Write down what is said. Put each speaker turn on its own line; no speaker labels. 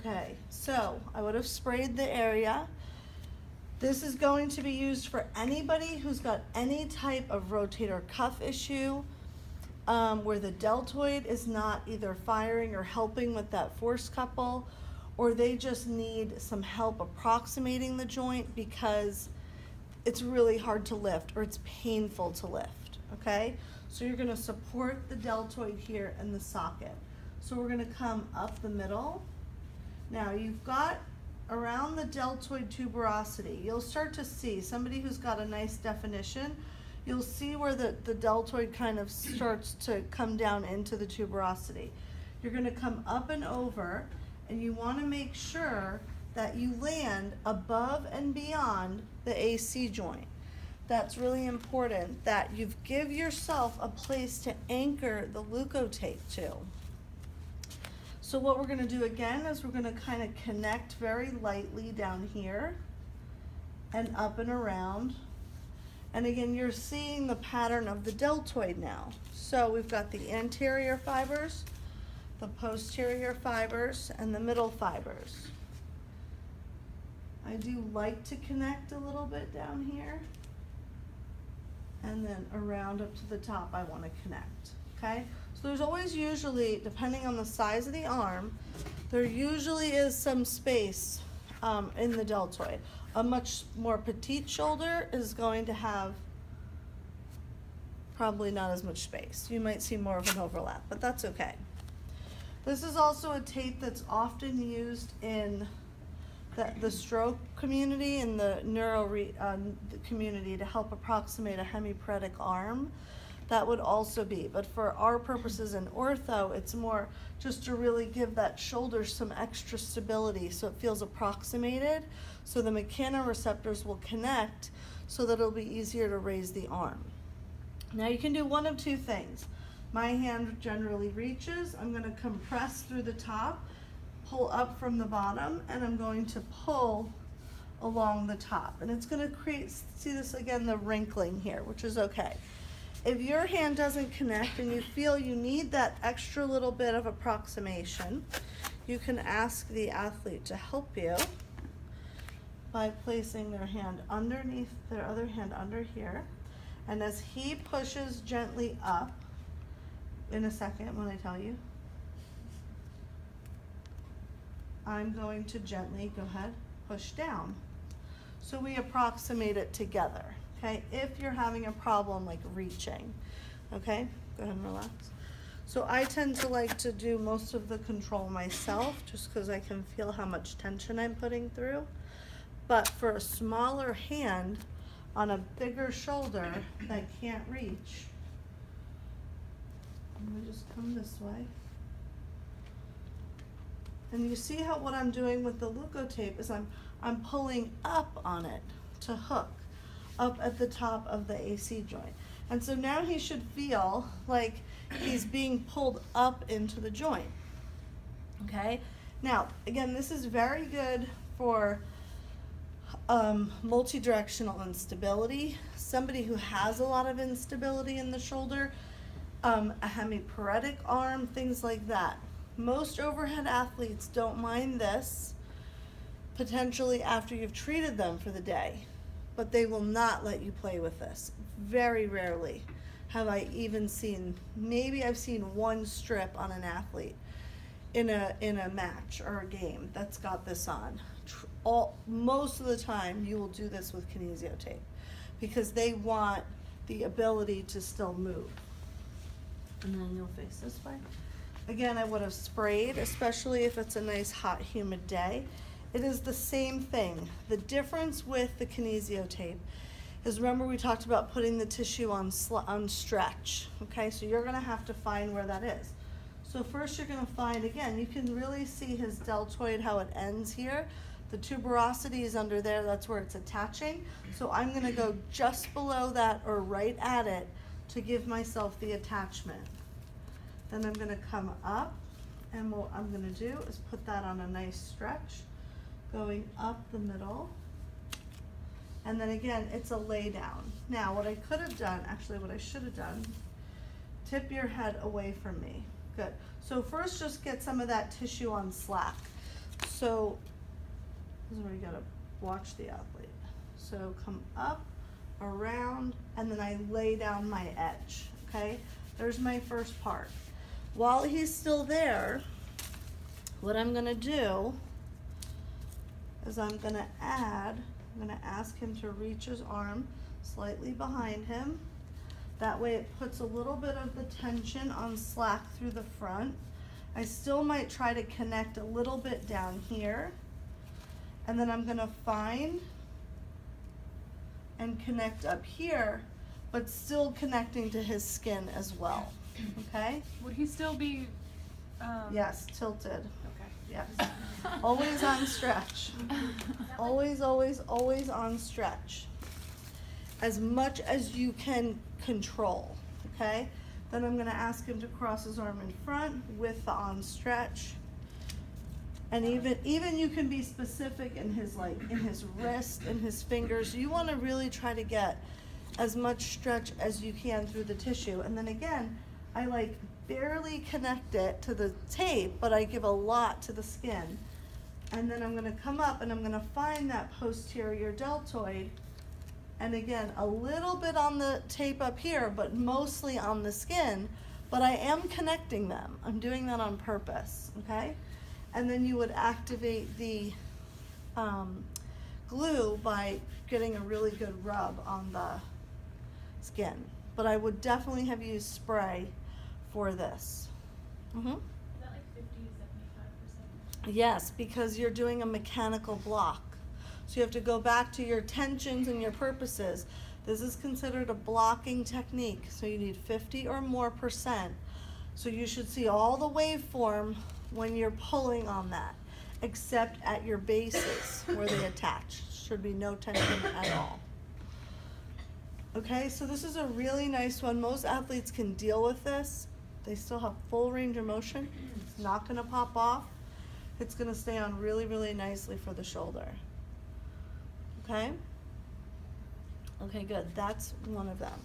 Okay, so I would have sprayed the area. This is going to be used for anybody who's got any type of rotator cuff issue, where the deltoid is not either firing or helping with that force couple, or they just need some help approximating the joint because it's really hard to lift or it's painful to lift, okay? So you're gonna support the deltoid here in the socket. So we're gonna come up the middle. Now you've got around the deltoid tuberosity, you'll start to see, somebody who's got a nice definition, you'll see where the deltoid kind of starts to come down into the tuberosity. You're gonna come up and over, and you wanna make sure that you land above and beyond the AC joint. That's really important, that you give yourself a place to anchor the leukotape to. So what we're gonna do again is we're gonna kind of connect very lightly down here and up and around. And again, you're seeing the pattern of the deltoid now. So we've got the anterior fibers, the posterior fibers, and the middle fibers. I do like to connect a little bit down here. And then around up to the top I want to connect, okay? So there's always usually, depending on the size of the arm, there usually is some space in the deltoid. A much more petite shoulder is going to have probably not as much space. You might see more of an overlap, but that's okay. This is also a tape that's often used in the stroke community and the neuro community to help approximate a hemiparetic arm. That would also be, but for our purposes in ortho, it's more just to really give that shoulder some extra stability so it feels approximated, so the mechanoreceptors will connect so that it'll be easier to raise the arm. Now you can do one of two things. My hand generally reaches, I'm gonna compress through the top, pull up from the bottom, and I'm going to pull along the top. And it's gonna create, see this again, the wrinkling here, which is okay. If your hand doesn't connect and you feel you need that extra little bit of approximation, you can ask the athlete to help you by placing their hand underneath their other hand under here. And as he pushes gently up, in a second when I tell you, I'm going to gently, go ahead, push down. So we approximate it together, okay? If you're having a problem like reaching, okay? Go ahead and relax. So I tend to like to do most of the control myself just because I can feel how much tension I'm putting through. But for a smaller hand on a bigger shoulder that can't reach, I'm gonna just come this way. And you see how what I'm doing with the leukotape is I'm pulling up on it to hook up at the top of the AC joint. And so now he should feel like he's being pulled up into the joint, okay? Now, again, this is very good for multi-directional instability, somebody who has a lot of instability in the shoulder, a hemiparetic arm, things like that. Most overhead athletes don't mind this potentially after you've treated them for the day, but they will not let you play with this. Very rarely have I even seen, maybe I've seen one strip on an athlete in a match or a game that's got this on. Most of the time you will do this with kinesio tape because they want the ability to still move. And then you'll face this way. Again, I would have sprayed, especially if it's a nice hot humid day. It is the same thing. The difference with the kinesio tape is, remember we talked about putting the tissue on stretch, okay? So you're gonna have to find where that is. So first you're gonna find, again, you can really see his deltoid, how it ends here. The tuberosity is under there, that's where it's attaching. So I'm gonna go just below that or right at it to give myself the attachment. Then I'm gonna come up, and what I'm gonna do is put that on a nice stretch, going up the middle. And then again, it's a lay down. Now, what I could have done, actually what I should have done, tip your head away from me. Good. So first just get some of that tissue on slack. So this is where you gotta watch the athlete. So come up, around, and then I lay down my edge, okay? There's my first part. While he's still there, what I'm gonna do is I'm gonna ask him to reach his arm slightly behind him. That way it puts a little bit of the tension on slack through the front. I still might try to connect a little bit down here. And then I'm gonna find and connect up here, but still connecting to his skin as well, okay?
Would he still be,
Yes, tilted,
okay.
yes. Always on stretch. Always, always, always on stretch. As much as you can control, okay? Then I'm gonna ask him to cross his arm in front with the on stretch. And even you can be specific in his wrist, in his fingers. You wanna really try to get as much stretch as you can through the tissue. And then again, I like barely connect it to the tape, but I give a lot to the skin. And then I'm gonna come up and I'm gonna find that posterior deltoid. And again, a little bit on the tape up here, but mostly on the skin. But I am connecting them. I'm doing that on purpose, okay? And then you would activate the glue by getting a really good rub on the skin. But I would definitely have used spray for this. Mm-hmm.
Is that like 50 to 75%?
Yes, because you're doing a mechanical block. So you have to go back to your tensions and your purposes. This is considered a blocking technique, so you need 50 or more %. So you should see all the waveform when you're pulling on that, except at your bases where they attach. Should be no tension at all. Okay, so this is a really nice one. Most athletes can deal with this. They still have full range of motion. It's not gonna pop off. It's gonna stay on really, really nicely for the shoulder. Okay? Okay, good. That's one of them.